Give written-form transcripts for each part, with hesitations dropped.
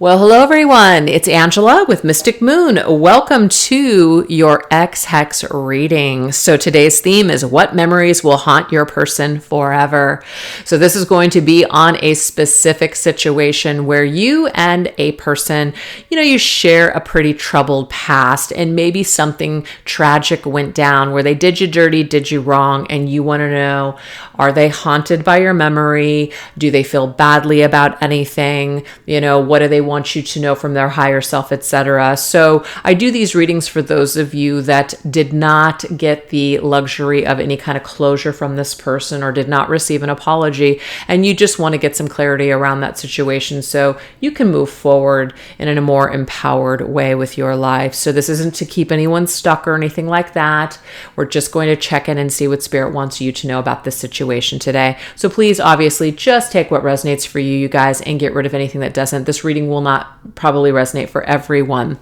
Well, hello everyone. It's Angela with Mystic Moon. Welcome to your Hexed reading. So today's theme is what memories will haunt your person forever. So this is going to be on a specific situation where you and a person, you share a pretty troubled past, and maybe something tragic went down where they did you dirty, did you wrong, and you want to know, are they haunted by your memory? Do they feel badly about anything? What do they want you to know from their higher self, etc. So I do these readings for those of you that did not get the luxury of any kind of closure from this person or did not receive an apology, and you just want to get some clarity around that situation so you can move forward in a more empowered way with your life. So this isn't to keep anyone stuck or anything like that. We're just going to check in and see what Spirit wants you to know about this situation today. So please, obviously, just take what resonates for you guys, and get rid of anything that doesn't. This reading will not probably resonate for everyone.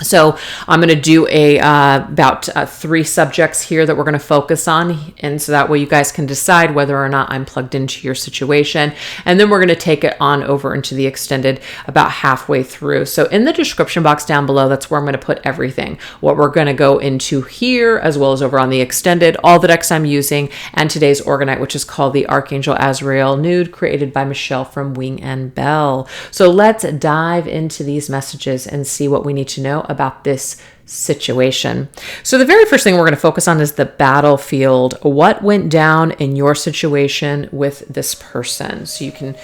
So I'm going to do about 3 subjects here that we're going to focus on. And so that way you guys can decide whether or not I'm plugged into your situation. And then we're going to take it on over into the extended about halfway through. So in the description box down below, that's where I'm going to put everything. What we're going to go into here, as well as over on the extended, all the decks I'm using, and today's Orgonite, which is called the Archangel Azrael Nude, created by Michelle from Wing and Bell. So let's dive into these messages and see what we need to know about this situation. So the very first thing we're going to focus on is the battlefield. What went down in your situation with this person? So you can,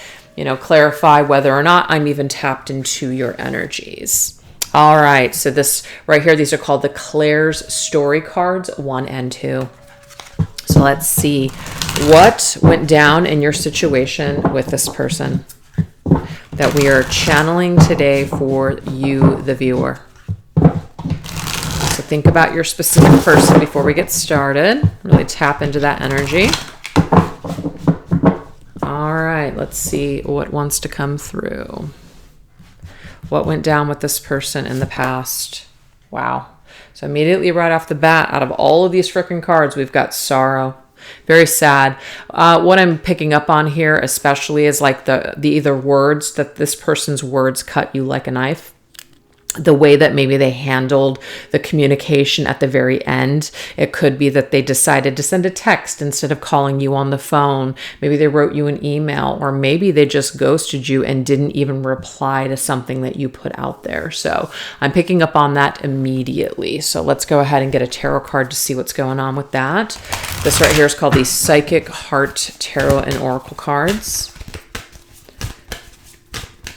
clarify whether or not I'm even tapped into your energies. All right. So this right here, these are called the Claire's story cards 1 and 2. So let's see what went down in your situation with this person that we are channeling today for you, the viewer. So think about your specific person before we get started. Really tap into that energy. All right, let's see what wants to come through. What went down with this person in the past? Wow. So immediately right off the bat, out of all of these freaking cards, we've got sorrow. Very sad. What I'm picking up on here especially is like the either words, that this person's words cut you like a knife. The way that maybe they handled the communication at the very end. It could be that they decided to send a text instead of calling you on the phone. Maybe they wrote you an email, or maybe they just ghosted you and didn't even reply to something that you put out there. So I'm picking up on that immediately. So let's go ahead and get a tarot card to see what's going on with that. This right here is called the Psychic Heart Tarot and Oracle cards.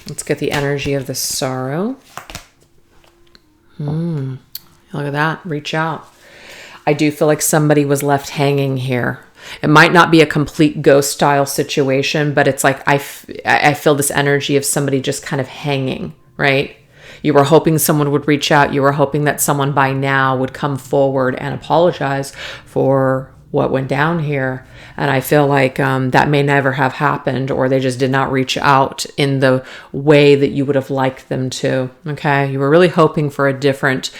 Let's get the energy of the sorrow. Look at that. Reach out. I do feel like somebody was left hanging here. It might not be a complete ghost style situation, but it's like I feel this energy of somebody just kind of hanging, right? You were hoping someone would reach out. You were hoping that someone by now would come forward and apologize for what went down here. And I feel like that may never have happened, or they just did not reach out in the way that you would have liked them to. Okay. You were really hoping for a different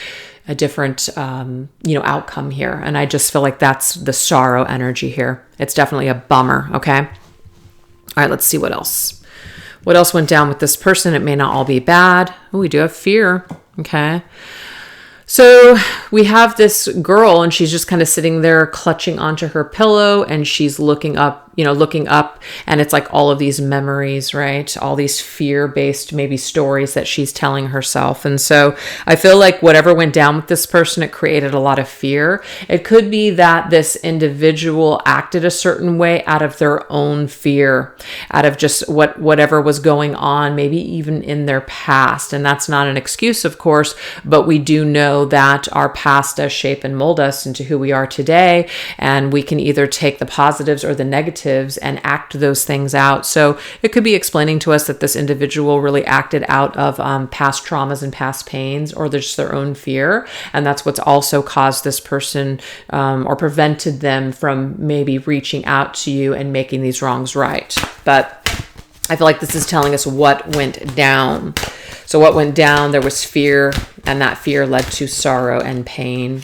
outcome here. And I just feel like that's the sorrow energy here. It's definitely a bummer. Okay. All right. Let's see what else. What else went down with this person? It may not all be bad. Oh, we do have fear. Okay. So we have this girl, and she's just kind of sitting there clutching onto her pillow, and she's looking up, and it's like all of these memories, right? All these fear-based maybe stories that she's telling herself. And so I feel like whatever went down with this person, it created a lot of fear. It could be that this individual acted a certain way out of their own fear, out of just whatever was going on, maybe even in their past. And that's not an excuse, of course, but we do know that our past does shape and mold us into who we are today. And we can either take the positives or the negatives and act those things out. So it could be explaining to us that this individual really acted out of past traumas and past pains, or just their own fear. And that's what's also caused this person or prevented them from maybe reaching out to you and making these wrongs right. But I feel like this is telling us what went down. So what went down, there was fear, and that fear led to sorrow and pain.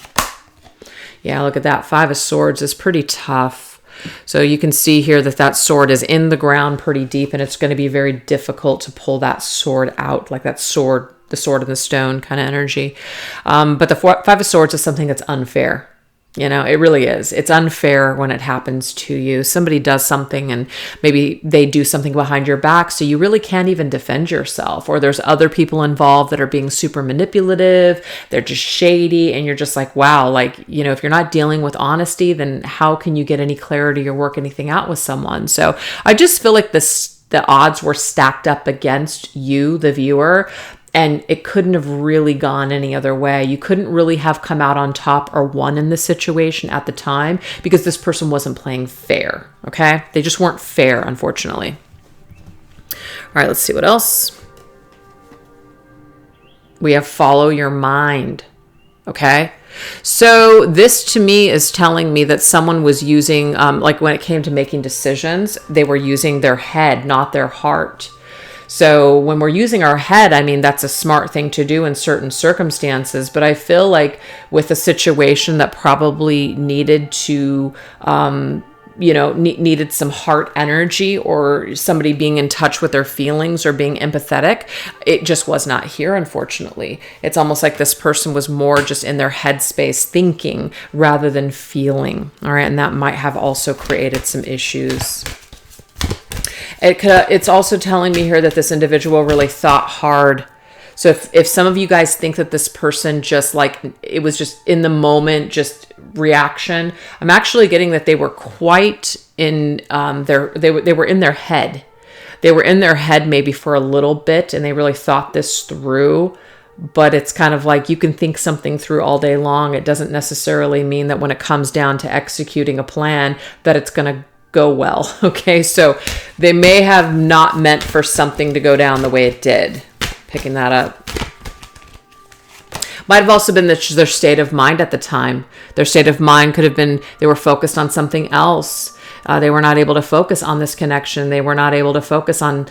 Yeah, look at that. 5 of Swords is pretty tough. So you can see here that that sword is in the ground pretty deep, and it's going to be very difficult to pull that sword out, like that sword, the sword in the stone kind of energy. But the Five of Swords is something that's unfair. You know, it really is. It's unfair when it happens to you. Somebody does something and maybe they do something behind your back, so you really can't even defend yourself. Or there's other people involved that are being super manipulative. They're just shady. And you're just like, wow, like, you know, if you're not dealing with honesty, then how can you get any clarity or work anything out with someone? So I just feel like the odds were stacked up against you, the viewer. And it couldn't have really gone any other way. You couldn't really have come out on top or won in this situation at the time because this person wasn't playing fair, okay? They just weren't fair, unfortunately. All right, let's see what else. We have follow your mind, okay? So this to me is telling me that someone was using, like when it came to making decisions, they were using their head, not their heart. So when we're using our head, I mean, that's a smart thing to do in certain circumstances. But I feel like with a situation that probably needed to, needed some heart energy or somebody being in touch with their feelings or being empathetic, it just was not here, unfortunately. It's almost like this person was more just in their headspace thinking rather than feeling. All right. And that might have also created some issues. It's also telling me here that this individual really thought hard. So if some of you guys think that this person just like, it was just in the moment, just reaction, I'm actually getting that they were quite in they were in their head. They were in their head maybe for a little bit and they really thought this through. But it's kind of like you can think something through all day long. It doesn't necessarily mean that when it comes down to executing a plan that it's going to go well. Okay, so they may have not meant for something to go down the way it did. Picking that up. Might have also been their state of mind at the time. Their state of mind could have been they were focused on something else. They were not able to focus on this connection. They were not able to focus on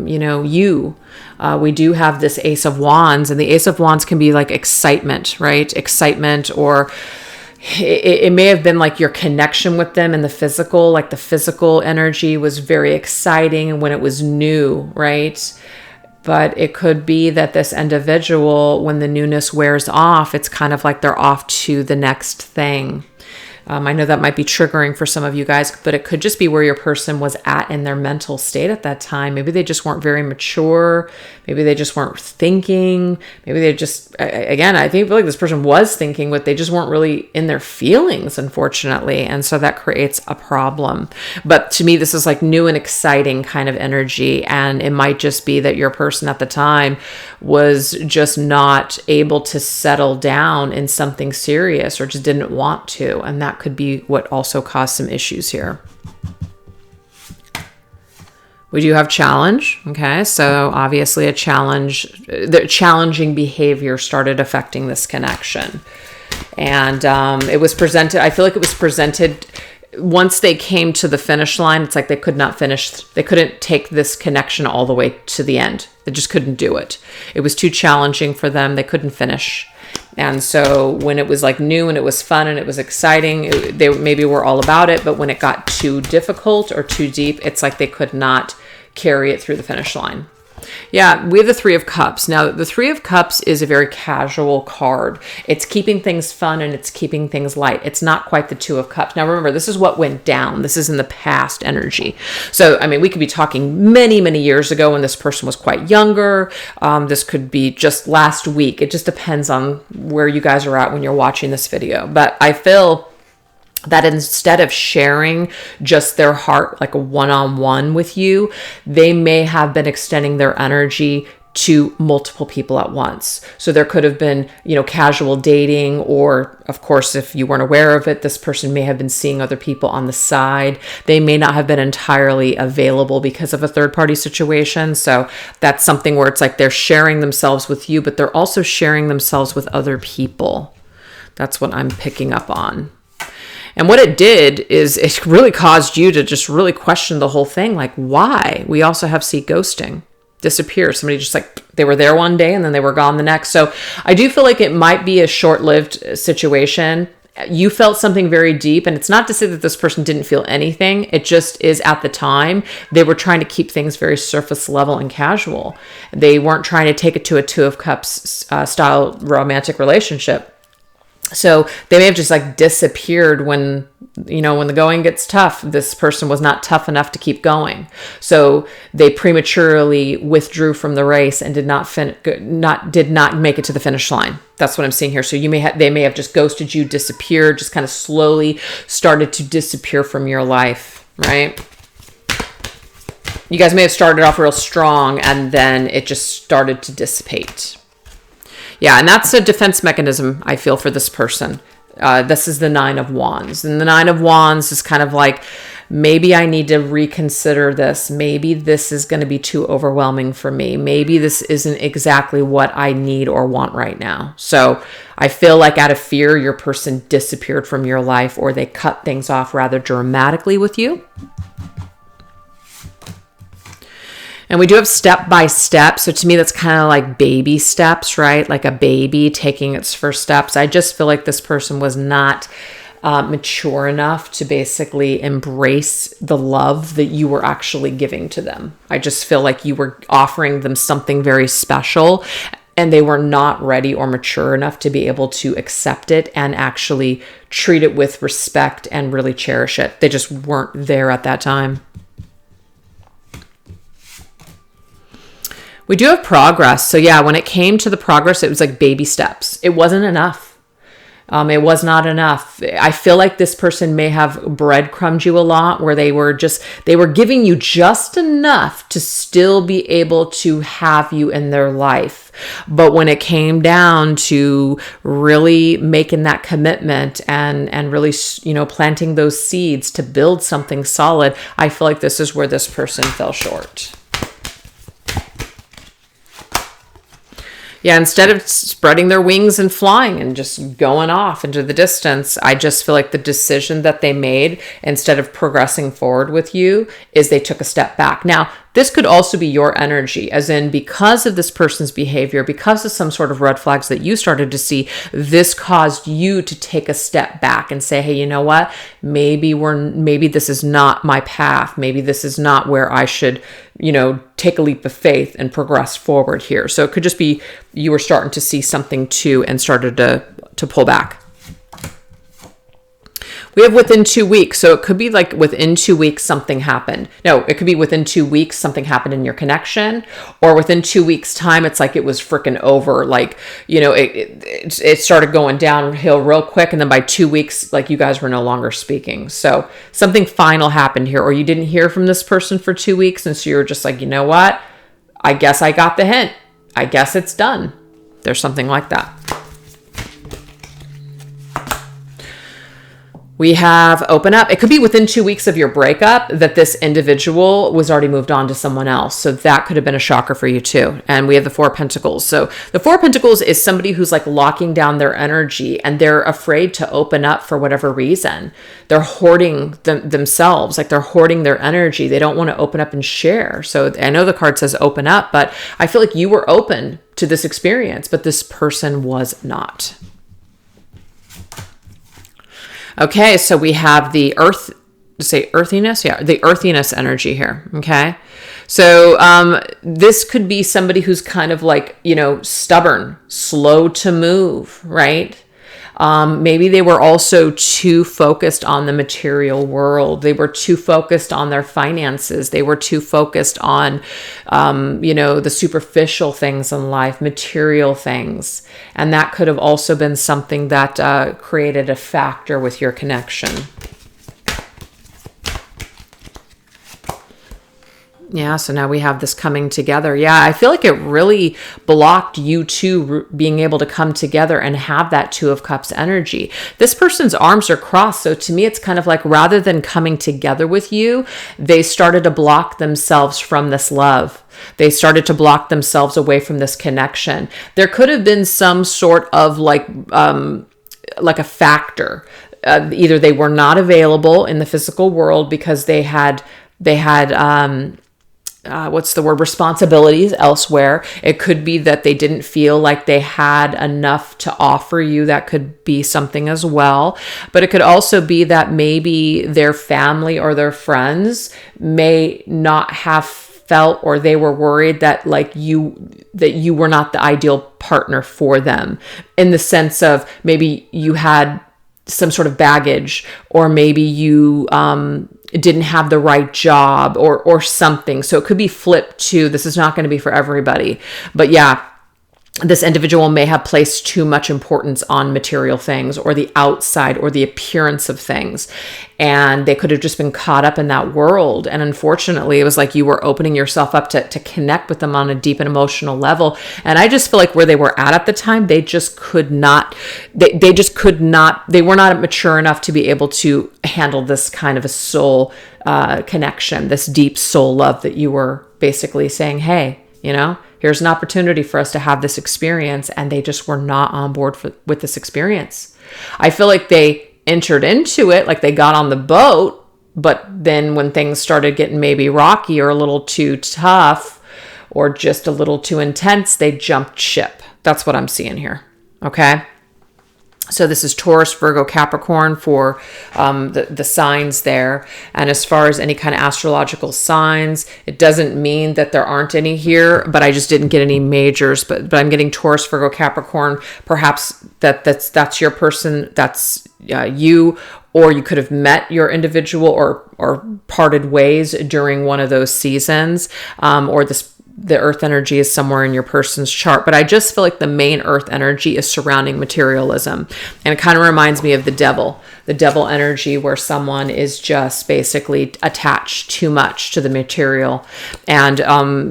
you. We do have this Ace of Wands, and the Ace of Wands can be like excitement, right? Excitement, or it may have been like your connection with them in the physical, like the physical energy was very exciting when it was new, right? But it could be that this individual, when the newness wears off, it's kind of like they're off to the next thing. I know that might be triggering for some of you guys, but it could just be where your person was at in their mental state at that time. Maybe they just weren't very mature. Maybe they just weren't thinking. Maybe they just, again, I feel like this person was thinking, but they just weren't really in their feelings, unfortunately. And so that creates a problem. But to me, this is like new and exciting kind of energy. And it might just be that your person at the time was just not able to settle down in something serious or just didn't want to. And that could be what also caused some issues here. We do have challenge. Okay, so obviously the challenging behavior started affecting this connection. And it was presented, I feel like it was presented once they came to the finish line. It's like they could not finish, they couldn't take this connection all the way to the end. They just couldn't do it. It was too challenging for them. They couldn't finish. And so when it was like new and it was fun and it was exciting, they maybe were all about it. But when it got too difficult or too deep, it's like they could not carry it through the finish line. Yeah, we have the Three of Cups. Now, the Three of Cups is a very casual card. It's keeping things fun and it's keeping things light. It's not quite the Two of Cups. Now, remember, this is what went down. This is in the past energy. So, I mean, we could be talking many, many years ago when this person was quite younger. This could be just last week. It just depends on where you guys are at when you're watching this video. But I feel that instead of sharing just their heart like a one-on-one with you, they may have been extending their energy to multiple people at once. So there could have been, casual dating, or of course, if you weren't aware of it, this person may have been seeing other people on the side. They may not have been entirely available because of a third-party situation. So that's something where it's like they're sharing themselves with you, but they're also sharing themselves with other people. That's what I'm picking up on. And what it did is it really caused you to just really question the whole thing. Like, why? We also have ghosting. Disappear. Somebody just like, they were there one day and then they were gone the next. So I do feel like it might be a short-lived situation. you felt something very deep, and it's not to say that this person didn't feel anything. It just is at the time they were trying to keep things very surface level and casual. They weren't trying to take it to a Two of Cups style romantic relationship. So they may have just like disappeared when the going gets tough. This person was not tough enough to keep going. So they prematurely withdrew from the race and did not make it to the finish line. That's what I'm seeing here. So they may have just ghosted you, disappeared, just kind of slowly started to disappear from your life, right? You guys may have started off real strong and then it just started to dissipate. Yeah, and that's a defense mechanism, I feel, for this person. This is the Nine of Wands. And the Nine of Wands is kind of like, maybe I need to reconsider this. Maybe this is going to be too overwhelming for me. Maybe this isn't exactly what I need or want right now. So I feel like out of fear, your person disappeared from your life, or they cut things off rather dramatically with you. And we do have step by step. So to me, that's kind of like baby steps, right? Like a baby taking its first steps. I just feel like this person was not mature enough to basically embrace the love that you were actually giving to them. I just feel like you were offering them something very special, and they were not ready or mature enough to be able to accept it and actually treat it with respect and really cherish it. They just weren't there at that time. We do have progress. So yeah, when it came to the progress, it was like baby steps. It wasn't enough. It was not enough. I feel like this person may have breadcrumbed you a lot, where they were giving you just enough to still be able to have you in their life. But when it came down to really making that commitment and really, planting those seeds to build something solid, I feel like this is where this person fell short. Yeah, instead of spreading their wings and flying and just going off into the distance, I just feel like the decision that they made, instead of progressing forward with you, is they took a step back. Now, this could also be your energy, as in, because of this person's behavior, because of some sort of red flags that you started to see, this caused you to take a step back and say, hey, you know what? Maybe this is not my path. Maybe this is not where I should, take a leap of faith and progress forward here. So it could just be you were starting to see something too and started to pull back. We have within 2 weeks. So it could be like within 2 weeks, something happened. No, it could be within 2 weeks, something happened in your connection, or within 2 weeks time, it's like it was freaking over. Like, it started going downhill real quick. And then by 2 weeks, like, you guys were no longer speaking. So something final happened here, or you didn't hear from this person for 2 weeks. And so you were just like, you know what? I guess I got the hint. I guess it's done. There's something like that. We have open up. It could be within 2 weeks of your breakup that this individual was already moved on to someone else. So that could have been a shocker for you too. And we have the Four of Pentacles. So the Four of Pentacles is somebody who's like locking down their energy, and they're afraid to open up for whatever reason. They're hoarding themselves, like they're hoarding their energy. They don't want to open up and share. So I know the card says open up, but I feel like you were open to this experience, but this person was not. Okay, so we have the earthiness? Yeah, the earthiness energy here, okay? So this could be somebody who's kind of like, stubborn, slow to move, right? Maybe they were also too focused on the material world. They were too focused on their finances. They were too focused on, the superficial things in life, material things. And that could have also been something that created a factor with your connection. Yeah, so now we have this coming together. Yeah, I feel like it really blocked you two being able to come together and have that Two of Cups energy. This person's arms are crossed. So to me, it's kind of like, rather than coming together with you, they started to block themselves from this love. They started to block themselves away from this connection. There could have been some sort of like a factor. Either they were not available in the physical world because they had responsibilities elsewhere. It could be that they didn't feel like they had enough to offer you. That could be something as well. But it could also be that maybe their family or their friends may not have felt, or they were worried that you were not the ideal partner for them, in the sense of maybe you had some sort of baggage, or maybe you didn't have the right job or something. So it could be flipped to, this is not going to be for everybody. But yeah, this individual may have placed too much importance on material things, or the outside, or the appearance of things. And they could have just been caught up in that world. And unfortunately, it was like you were opening yourself up to connect with them on a deep and emotional level. And I just feel like where they were at the time, they just could not, they were not mature enough to be able to handle this kind of a soul connection, this deep soul love that you were basically saying, hey, here's an opportunity for us to have this experience. And they just were not on board with this experience. I feel like they entered into it, like they got on the boat, but then when things started getting maybe rocky or a little too tough or just a little too intense, they jumped ship. That's what I'm seeing here. Okay. So this is Taurus, Virgo, Capricorn for the signs there. And as far as any kind of astrological signs, it doesn't mean that there aren't any here, but I just didn't get any majors. But I'm getting Taurus, Virgo, Capricorn. Perhaps that's your person. That's you, or you could have met your individual or parted ways during one of those seasons, or the earth energy is somewhere in your person's chart. But I just feel like the main earth energy is surrounding materialism. And it kind of reminds me of the devil energy, where someone is just basically attached too much to the material. And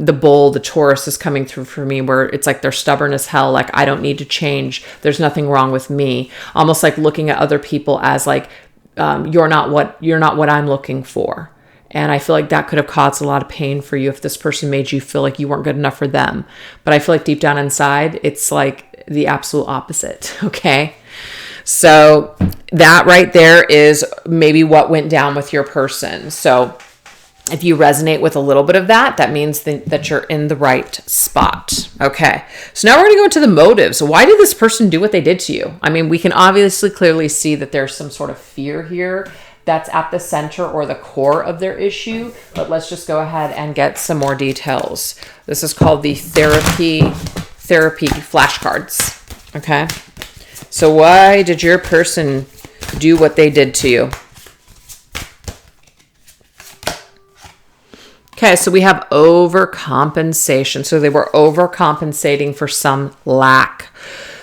the bull, the Taurus, is coming through for me, where it's like they're stubborn as hell. Like, I don't need to change. There's nothing wrong with me. Almost like looking at other people as like, you're not what I'm looking for. And I feel like that could have caused a lot of pain for you if this person made you feel like you weren't good enough for them. But I feel like deep down inside, it's like the absolute opposite. Okay. So that right there is maybe what went down with your person. So if you resonate with a little bit of that, that means that you're in the right spot. Okay. So now we're going to go into the motives. Why did this person do what they did to you? I mean, we can obviously clearly see that there's some sort of fear here that's at the center or the core of their issue. But let's just go ahead and get some more details. This is called the therapy flashcards. Okay. So why did your person do what they did to you? Okay, so we have overcompensation. So they were overcompensating for some lack.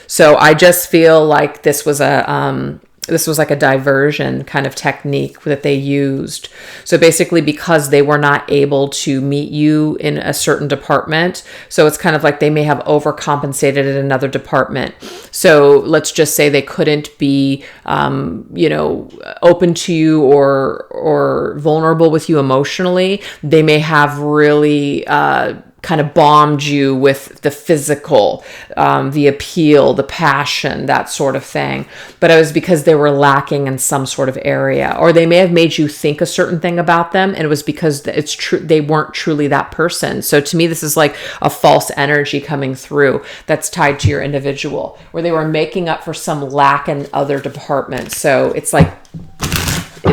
So I just feel like this was like a diversion kind of technique that they used. So basically, because they were not able to meet you in a certain department, so it's kind of like they may have overcompensated in another department. So let's just say they couldn't be, open to you or vulnerable with you emotionally. They may have really kind of bombed you with the physical, the appeal, the passion, that sort of thing. But it was because they were lacking in some sort of area, or they may have made you think a certain thing about them, and it was because it's true they weren't truly that person. So to me, this is like a false energy coming through that's tied to your individual, where they were making up for some lack in other departments. So it's like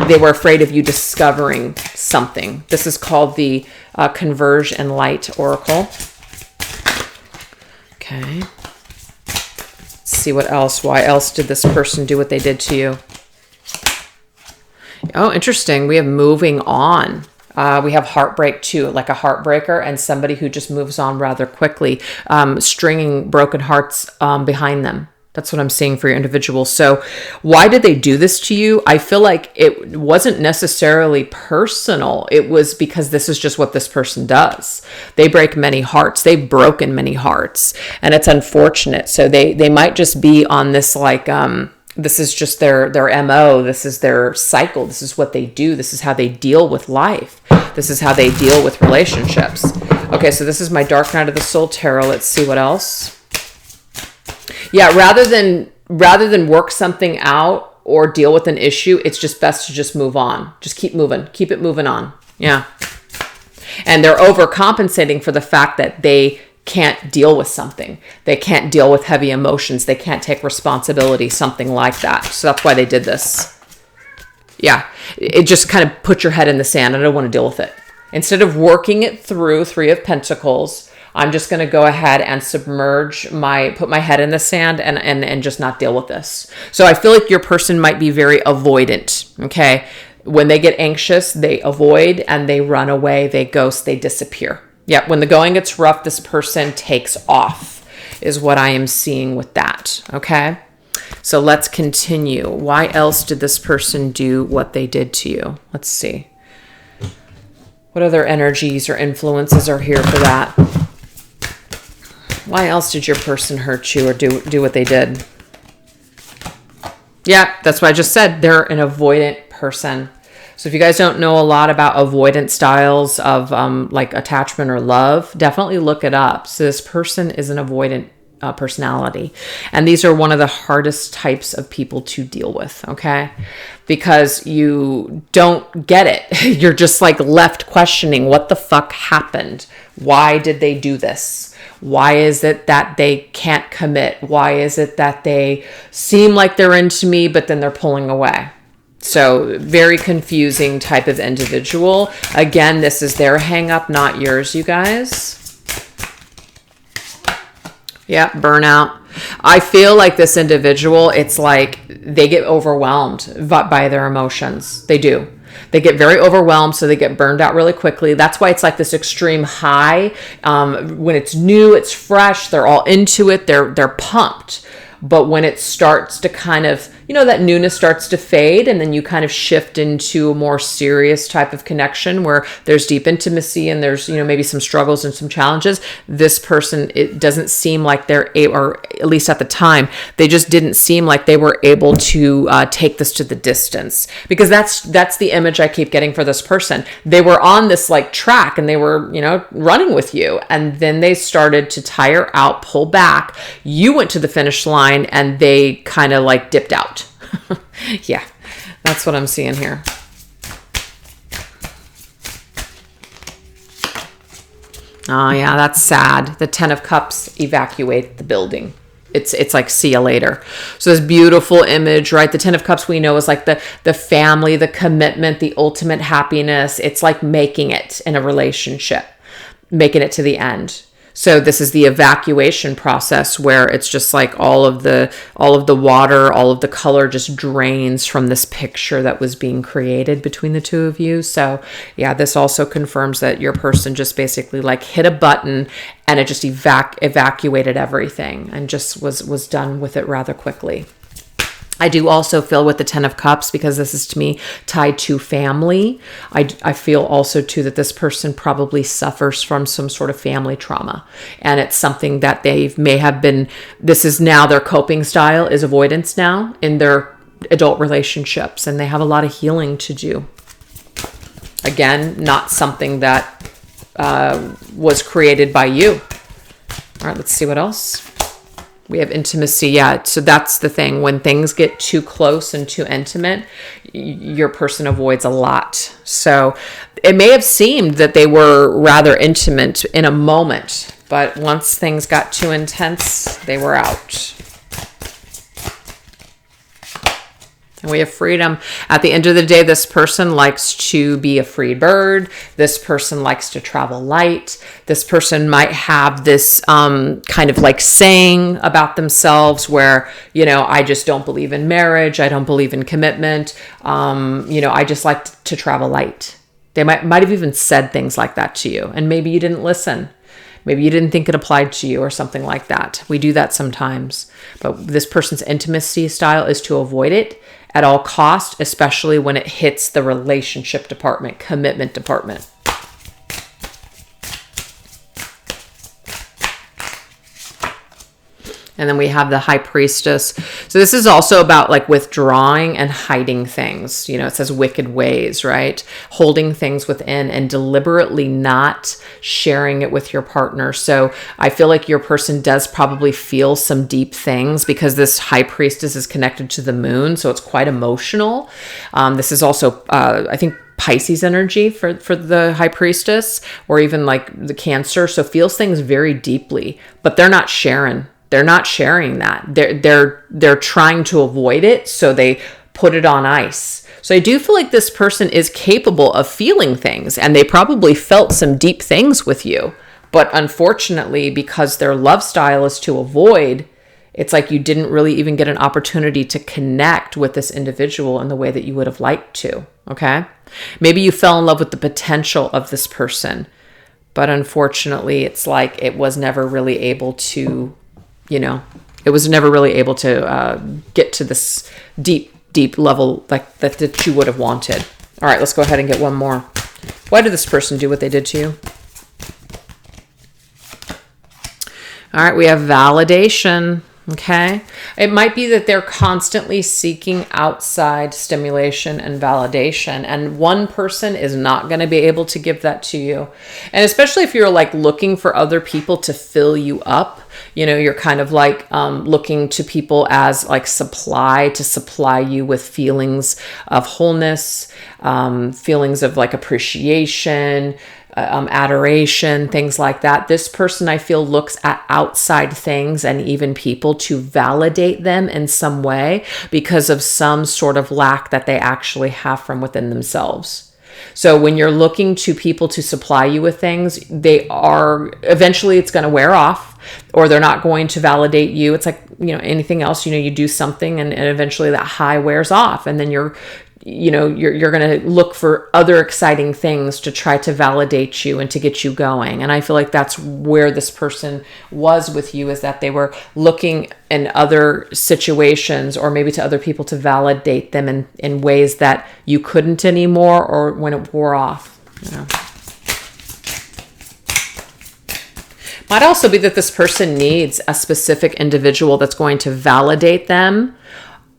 they were afraid of you discovering something. This is called the Converge and Light Oracle. Okay. Let's see what else. Why else did this person do what they did to you? Oh, interesting. We have moving on. We have heartbreak too, like a heartbreaker and somebody who just moves on rather quickly, stringing broken hearts behind them. That's what I'm seeing for your individual. So why did they do this to you? I feel like it wasn't necessarily personal. It was because this is just what this person does. They break many hearts. They've broken many hearts, and it's unfortunate. So they might just be on this like, this is just their MO. This is their cycle. This is what they do. This is how they deal with life. This is how they deal with relationships. Okay, so this is my Dark Night of the Soul Tarot. Let's see what else. Yeah, rather than work something out or deal with an issue, it's just best to just move on. Just keep moving. Keep it moving on. Yeah. And they're overcompensating for the fact that they can't deal with something. They can't deal with heavy emotions. They can't take responsibility, something like that. So that's why they did this. Yeah, it just kind of put your head in the sand. I don't want to deal with it. Instead of working it through, Three of Pentacles, I'm just going to go ahead and put my head in the sand and just not deal with this. So I feel like your person might be very avoidant, okay? When they get anxious, they avoid and they run away, they ghost, they disappear. Yeah, when the going gets rough, this person takes off, is what I am seeing with that, okay? So let's continue. Why else did this person do what they did to you? Let's see. What other energies or influences are here for that? Why else did your person hurt you or do what they did? Yeah, that's what I just said. They're an avoidant person. So if you guys don't know a lot about avoidant styles of like attachment or love, definitely look it up. So this person is an avoidant personality. And these are one of the hardest types of people to deal with, okay? Because you don't get it. You're just like left questioning what the fuck happened. Why did they do this? Why is it that they can't commit? Why is it that they seem like they're into me, but then they're pulling away? So very confusing type of individual. Again, this is their hang up, not yours, you guys. Yeah, burnout. I feel like this individual, it's like they get overwhelmed by their emotions. They do. They get very overwhelmed, so they get burned out really quickly. That's why it's like this extreme high. When it's new, it's fresh, they're all into it, they're pumped. But when it starts to kind of, that newness starts to fade, and then you kind of shift into a more serious type of connection where there's deep intimacy and there's, maybe some struggles and some challenges. This person, it doesn't seem like they're able, or at least at the time, they just didn't seem like they were able to take this to the distance, because that's the image I keep getting for this person. They were on this like track and they were, running with you, and then they started to tire out, pull back. You went to the finish line and they kind of like dipped out. Yeah, that's what I'm seeing here. Oh yeah, that's sad. The 10 of Cups evacuate the building. It's like, see you later. So this beautiful image, right? The 10 of Cups we know is like the family, the commitment, the ultimate happiness. It's like making it in a relationship, making it to the end. So this is the evacuation process where it's just like all of the water, all of the color just drains from this picture that was being created between the two of you. So yeah, this also confirms that your person just basically like hit a button and it just evacuated everything and just was done with it rather quickly. I do also feel with the 10 of Cups, because this is to me tied to family. I feel also too that this person probably suffers from some sort of family trauma. And it's something that they may have been, this is now their coping style is avoidance now in their adult relationships. And they have a lot of healing to do. Again, not something that was created by you. All right, let's see what else. We have intimacy. Yeah. So that's the thing. When things get too close and too intimate, your person avoids a lot. So it may have seemed that they were rather intimate in a moment, but once things got too intense, they were out. And we have freedom. At the end of the day, this person likes to be a free bird. This person likes to travel light. This person might have this kind of like saying about themselves where, I just don't believe in marriage. I don't believe in commitment. I just like to travel light. They might have even said things like that to you. And maybe you didn't listen. Maybe you didn't think it applied to you or something like that. We do that sometimes. But this person's intimacy style is to avoid it at all cost, especially when it hits the relationship department, commitment department. And then we have the High Priestess. So this is also about like withdrawing and hiding things. It says wicked ways, right? Holding things within and deliberately not sharing it with your partner. So I feel like your person does probably feel some deep things because this High Priestess is connected to the moon. So it's quite emotional. This is also, I think, Pisces energy for the High Priestess, or even like the Cancer. So feels things very deeply, but they're not sharing. They're not sharing that. They're trying to avoid it, so they put it on ice. So I do feel like this person is capable of feeling things, and they probably felt some deep things with you. But unfortunately, because their love style is to avoid, it's like you didn't really even get an opportunity to connect with this individual in the way that you would have liked to, okay? Maybe you fell in love with the potential of this person, but unfortunately, it's like it was never really able to, it was never really able to get to this deep level like that you would have wanted. All right, let's go ahead and get one more. Why did this person do what they did to you? All right, we have validation. Okay. It might be that they're constantly seeking outside stimulation and validation, and one person is not going to be able to give that to you. And especially if you're like looking for other people to fill you up, you're kind of like looking to people as like supply you with feelings of wholeness, feelings of like appreciation, adoration, things like that. This person, I feel, looks at outside things and even people to validate them in some way because of some sort of lack that they actually have from within themselves. So when you're looking to people to supply you with things, eventually it's going to wear off, or they're not going to validate you. It's like, anything else, you do something and eventually that high wears off, and then you're going to look for other exciting things to try to validate you and to get you going. And I feel like that's where this person was with you, is that they were looking in other situations or maybe to other people to validate them in ways that you couldn't anymore, or when it wore off. Might also be that this person needs a specific individual that's going to validate them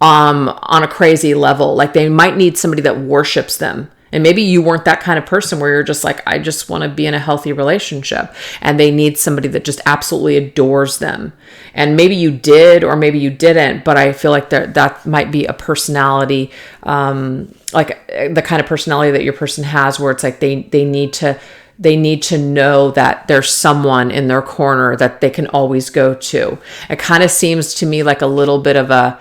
on a crazy level. Like they might need somebody that worships them. And maybe you weren't that kind of person where you're just like, I just want to be in a healthy relationship. And they need somebody that just absolutely adores them. And maybe you did, or maybe you didn't, but I feel like that might be a personality, like the kind of personality that your person has, where it's like they need to know that there's someone in their corner that they can always go to. It kind of seems to me like a little bit of a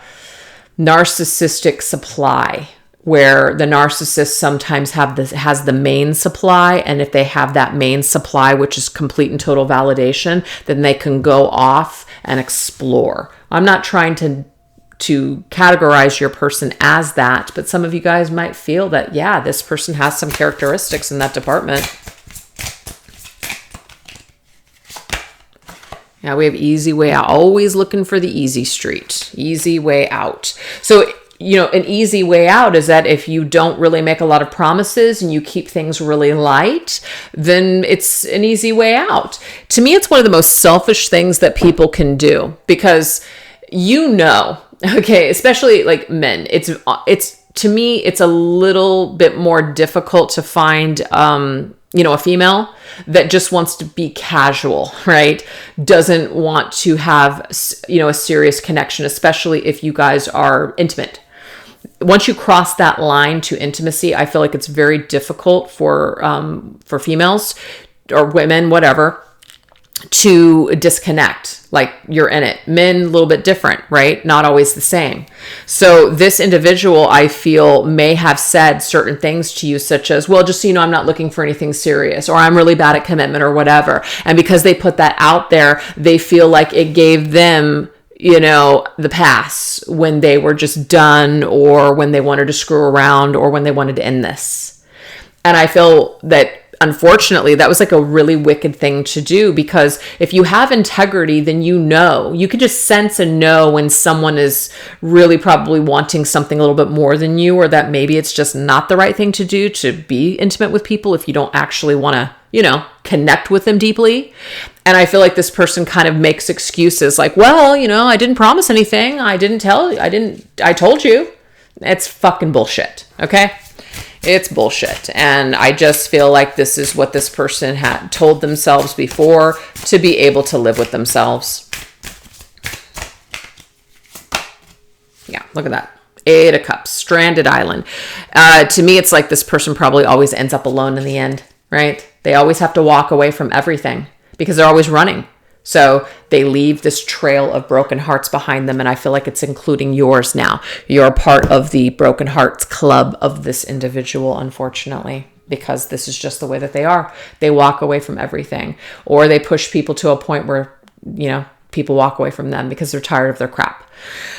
narcissistic supply, where the narcissist sometimes has the main supply, and if they have that main supply, which is complete and total validation, then they can go off and explore. I'm not trying to categorize your person as that, but some of you guys might feel that, yeah, this person has some characteristics in that department. Yeah, we have easy way out. Always looking for the easy street, easy way out. So, an easy way out is that if you don't really make a lot of promises and you keep things really light, then it's an easy way out. To me, it's one of the most selfish things that people can do, because okay, especially like men, it's to me, it's a little bit more difficult to find, a female that just wants to be casual, right? Doesn't want to have, a serious connection, especially if you guys are intimate. Once you cross that line to intimacy, I feel like it's very difficult for females or women, whatever, to disconnect. Like, you're in it. Men, a little bit different, right? Not always the same. So this individual, I feel, may have said certain things to you, such as, well, just so you know, I'm not looking for anything serious, or I'm really bad at commitment, or whatever. And because they put that out there, they feel like it gave them, the pass when they were just done, or when they wanted to screw around, or when they wanted to end this. And I feel that, unfortunately, that was like a really wicked thing to do, because if you have integrity, then you can just sense and know when someone is really probably wanting something a little bit more than you, or that maybe it's just not the right thing to do to be intimate with people if you don't actually want to, connect with them deeply. And I feel like this person kind of makes excuses like, well, I didn't promise anything. I told you. It's fucking bullshit. Okay. It's bullshit. And I just feel like this is what this person had told themselves before to be able to live with themselves. Yeah, look at that. Eight of Cups, stranded island. To me, it's like this person probably always ends up alone in the end, right? They always have to walk away from everything because they're always running. So they leave this trail of broken hearts behind them. And I feel like it's including yours now. You're part of the broken hearts club of this individual, unfortunately, because this is just the way that they are. They walk away from everything, or they push people to a point where, people walk away from them because they're tired of their crap.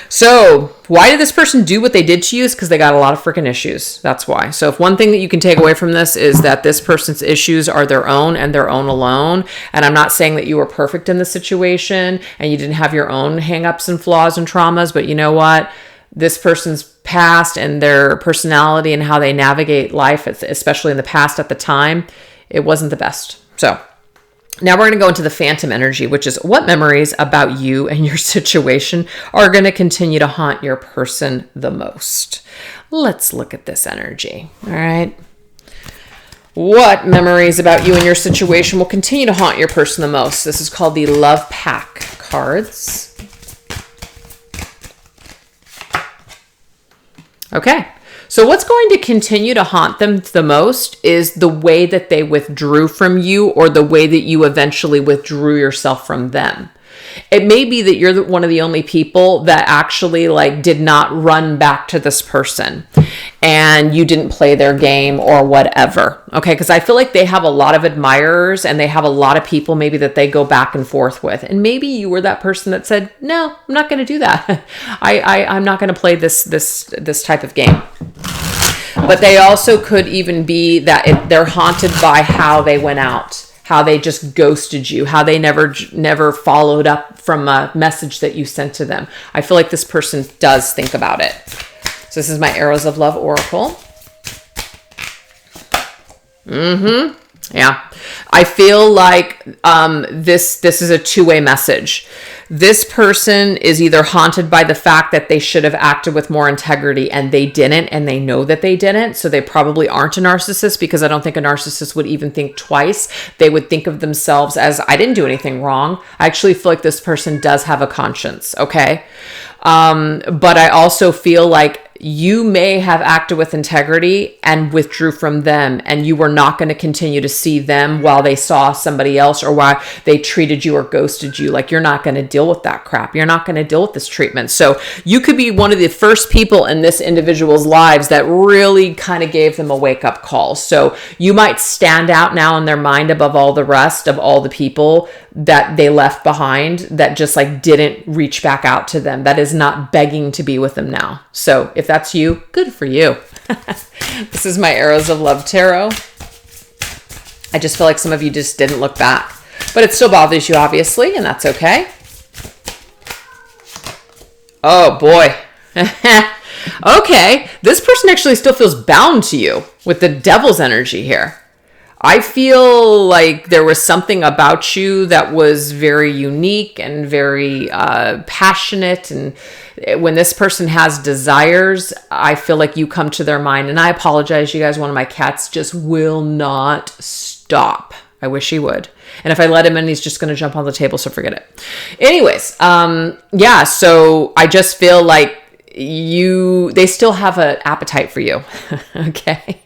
So why did this person do what they did to you? Is because they got a lot of freaking issues. That's why. So if one thing that you can take away from this is that this person's issues are their own and their own alone. And I'm not saying that you were perfect in the situation and you didn't have your own hangups and flaws and traumas, but you know what? This person's past and their personality and how they navigate life, especially in the past at the time, it wasn't the best. So now we're going to go into the phantom energy, which is what memories about you and your situation are going to continue to haunt your person the most. Let's look at this energy. All right. What memories about you and your situation will continue to haunt your person the most? This is called the Love Pack cards. Okay. So what's going to continue to haunt them the most is the way that they withdrew from you, or the way that you eventually withdrew yourself from them. It may be that you're one of the only people that actually did not run back to this person and you didn't play their game or whatever. Okay. Because I feel like they have a lot of admirers and they have a lot of people maybe that they go back and forth with. And maybe you were that person that said, no, I'm not going to do that. I'm not going to play this type of game. But they also could even be that they're haunted by how they went out, how they just ghosted you, how they never followed up from a message that you sent to them. I feel like this person does think about it. So this is my Arrows of Love Oracle. Yeah. I feel like this is a two-way message. This person is either haunted by the fact that they should have acted with more integrity and they didn't, and they know that they didn't. So they probably aren't a narcissist, because I don't think a narcissist would even think twice. They would think of themselves as, I didn't do anything wrong. I actually feel like this person does have a conscience. Okay. But I also feel like you may have acted with integrity and withdrew from them, and you were not going to continue to see them while they saw somebody else, or why they treated you or ghosted you. Like, you're not going to deal with that crap. You're not going to deal with this treatment. So you could be one of the first people in this individual's lives that really kind of gave them a wake up call. So you might stand out now in their mind above all the rest of all the people that they left behind that just didn't reach back out to them. That is not begging to be with them now. So if that's you, good for you. This is my Arrows of Love Tarot. I just feel like some of you just didn't look back, but it still bothers you, obviously, and that's okay. Oh boy. Okay. This person actually still feels bound to you with the Devil's energy here. I feel like there was something about you that was very unique and very passionate. And when this person has desires, I feel like you come to their mind. And I apologize, you guys. One of my cats just will not stop. I wish he would. And if I let him in, he's just going to jump on the table. So forget it. Anyways, yeah. So I just feel like they still have an appetite for you. Okay.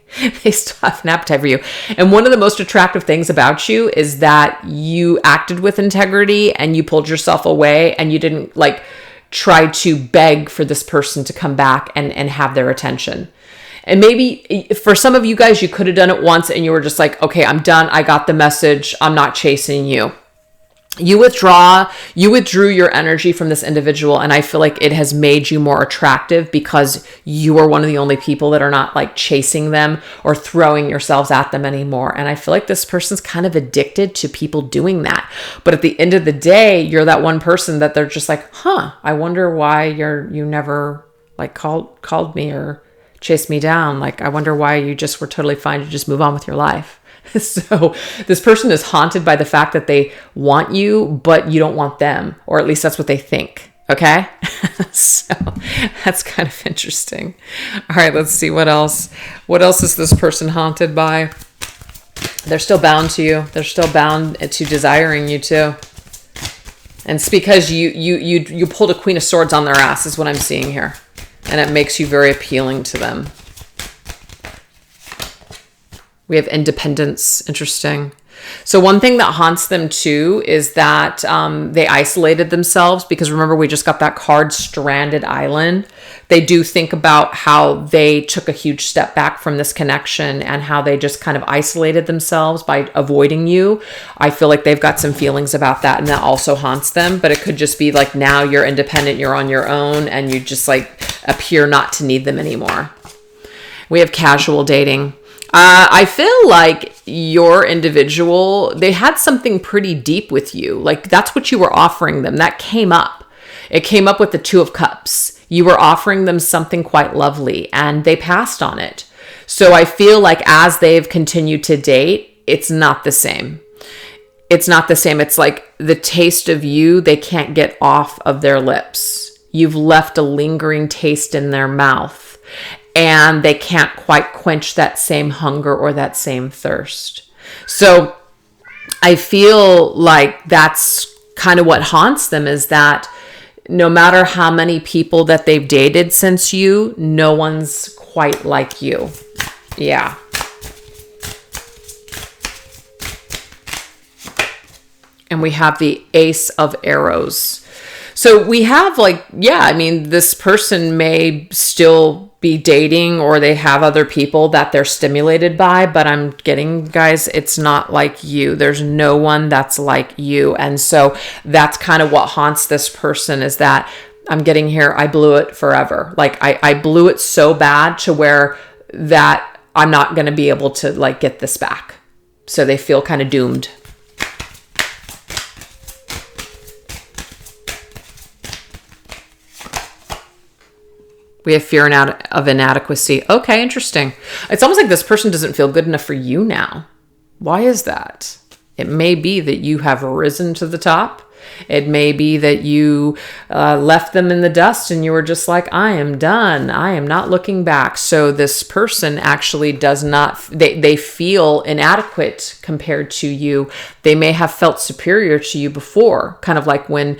They still have an appetite for you. And one of the most attractive things about you is that you acted with integrity and you pulled yourself away, and you didn't try to beg for this person to come back and have their attention. And maybe for some of you guys, you could have done it once and you were just like, okay, I'm done. I got the message. I'm not chasing you. You withdrew your energy from this individual, and I feel like it has made you more attractive because you are one of the only people that are not chasing them or throwing yourselves at them anymore. And I feel like this person's kind of addicted to people doing that. But at the end of the day, you're that one person that they're just like, I wonder why you never called me or chased me down. I wonder why you just were totally fine to just move on with your life. So this person is haunted by the fact that they want you, but you don't want them, or at least that's what they think. Okay. So that's kind of interesting. All right, let's see what else. What else is this person haunted by? They're still bound to you. They're still bound to desiring you too. And it's because you pulled a Queen of Swords on their ass is what I'm seeing here. and it makes you very appealing to them. We have independence. Interesting. So one thing that haunts them too is that they isolated themselves, because remember, we just got that card, Stranded Island. They do think about how they took a huge step back from this connection and how they just kind of isolated themselves by avoiding you. I feel like they've got some feelings about that, and that also haunts them. But it could just be like, now you're independent, you're on your own, and you just like appear not to need them anymore. We have casual dating. I feel like your individual, they had something pretty deep with you. Like that's what you were offering them. That came up. It came up with the Two of Cups. You were offering them something quite lovely and they passed on it. So I feel like as they've continued to date, it's not the same. It's not the same. It's like the taste of you, they can't get off of their lips. You've left a lingering taste in their mouth. And they can't quite quench that same hunger or that same thirst. So I feel like that's kind of what haunts them, is that no matter how many people that they've dated since you, no one's quite like you. Yeah. And we have the Ace of Arrows. So we have like, yeah, I mean, this person may still be dating or they have other people that they're stimulated by, but I'm getting, guys, it's not like you. There's no one that's like you. And so that's kind of what haunts this person, is that I'm getting here, I blew it forever. Like I blew it so bad to where that I'm not going to be able to like get this back. So they feel kind of doomed. We have fear of inadequacy. Okay, interesting. It's almost like this person doesn't feel good enough for you now. Why is that? It may be that you have risen to the top. It may be that you left them in the dust and you were just like, I am done. I am not looking back. So this person actually does not, they feel inadequate compared to you. They may have felt superior to you before, kind of like when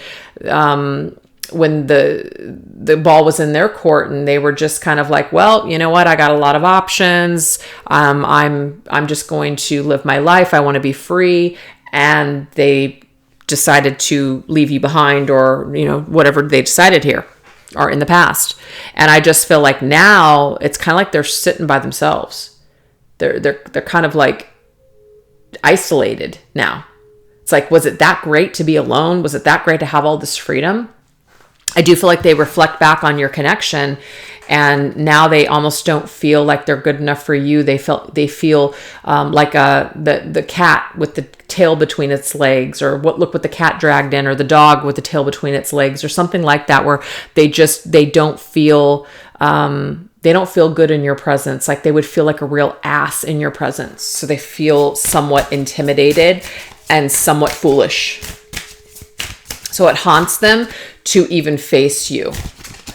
the ball was in their court and they were just kind of like, well, you know what? I got a lot of options. I'm just going to live my life. I want to be free. And they decided to leave you behind, or, you know, whatever they decided here or in the past. And I just feel like now it's kind of like they're sitting by themselves. They're kind of like isolated now. It's like, was it that great to be alone? Was it that great to have all this freedom? I do feel like they reflect back on your connection, and now they almost don't feel like they're good enough for you. They feel like the cat with the tail between its legs, or look what the cat dragged in, or the dog with the tail between its legs, or something like that, where they don't feel good in your presence. Like they would feel like a real ass in your presence. So they feel somewhat intimidated and somewhat foolish. So it haunts them to even face you.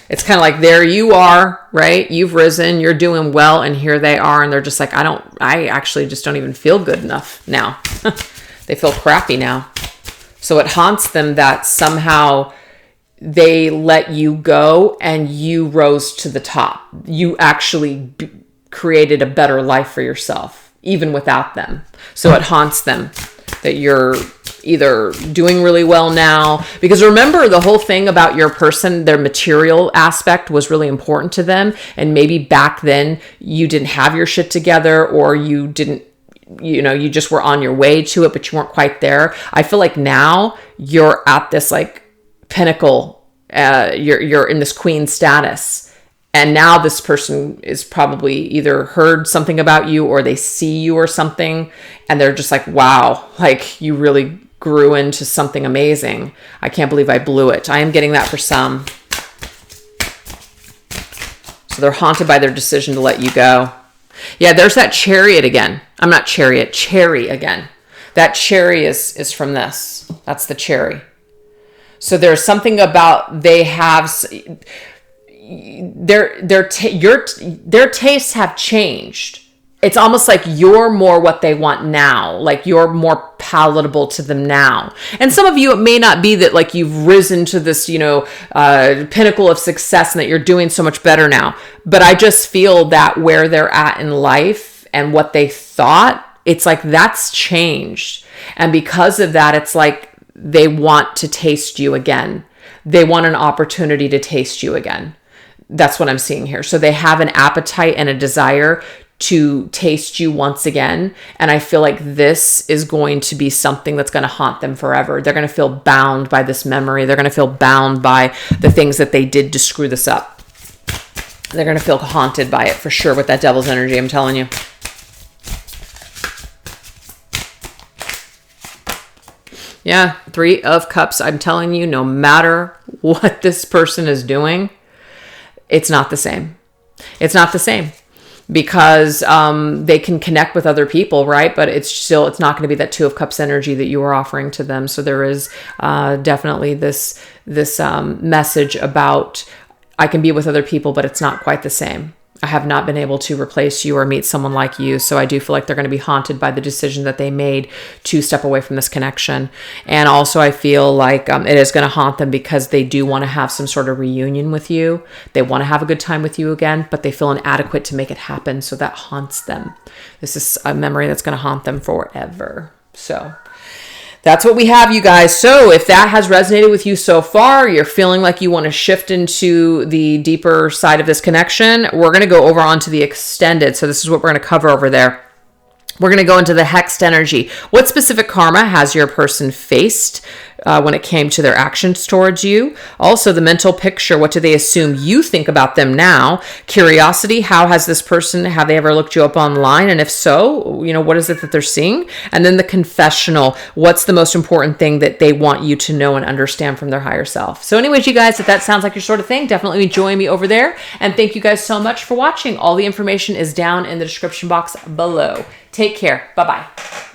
It's kind of like, there you are, right? You've risen, you're doing well, and here they are, and they're just like, I actually just don't even feel good enough now. They feel crappy now. So it haunts them that somehow they let you go and you rose to the top. You actually created a better life for yourself, even without them. So it haunts them that you're either doing really well now, because remember, the whole thing about your person, their material aspect was really important to them. And maybe back then you didn't have your shit together, or you didn't, you just were on your way to it, but you weren't quite there. I feel like now you're at this like pinnacle, you're in this queen status. And now this person is probably either heard something about you, or they see you or something, and they're just like, wow, like you really grew into something amazing. I can't believe I blew it. I am getting that for some. So they're haunted by their decision to let you go. Yeah, there's that chariot again. I'm not chariot, cherry again. That cherry is from this. That's the cherry. So there's something about they have their tastes have changed. it's almost like you're more what they want now. Like you're more palatable to them now. And some of you, it may not be that like you've risen to this, pinnacle of success and that you're doing so much better now. But I just feel that where they're at in life and what they thought, it's like that's changed. And because of that, it's like they want to taste you again. They want an opportunity to taste you again. That's what I'm seeing here. So they have an appetite and a desire to taste you once again. And I feel like this is going to be something that's going to haunt them forever. They're going to feel bound by this memory. They're going to feel bound by the things that they did to screw this up. They're going to feel haunted by it for sure with that devil's energy, I'm telling you. Yeah, 3 of Cups. I'm telling you, no matter what this person is doing, it's not the same. It's not the same. Because they can connect with other people, right? But it's not going to be that 2 of Cups energy that you are offering to them. So there is definitely this message about I can be with other people, but it's not quite the same. I have not been able to replace you or meet someone like you. So I do feel like they're going to be haunted by the decision that they made to step away from this connection. And also I feel like it is going to haunt them because they do want to have some sort of reunion with you. They want to have a good time with you again, but they feel inadequate to make it happen. So that haunts them. This is a memory that's going to haunt them forever. So that's what we have, you guys. So if that has resonated with you so far, you're feeling like you want to shift into the deeper side of this connection, we're going to go over onto the extended. So this is what we're going to cover over there. We're going to go into the Hexed energy. What specific karma has your person faced when it came to their actions towards you? Also, the mental picture. What do they assume you think about them now? Curiosity. How has this person, have they ever looked you up online? And if so, what is it that they're seeing? And then the confessional. What's the most important thing that they want you to know and understand from their higher self? So anyways, you guys, if that sounds like your sort of thing, definitely join me over there. And thank you guys so much for watching. All the information is down in the description box below. Take care. Bye-bye.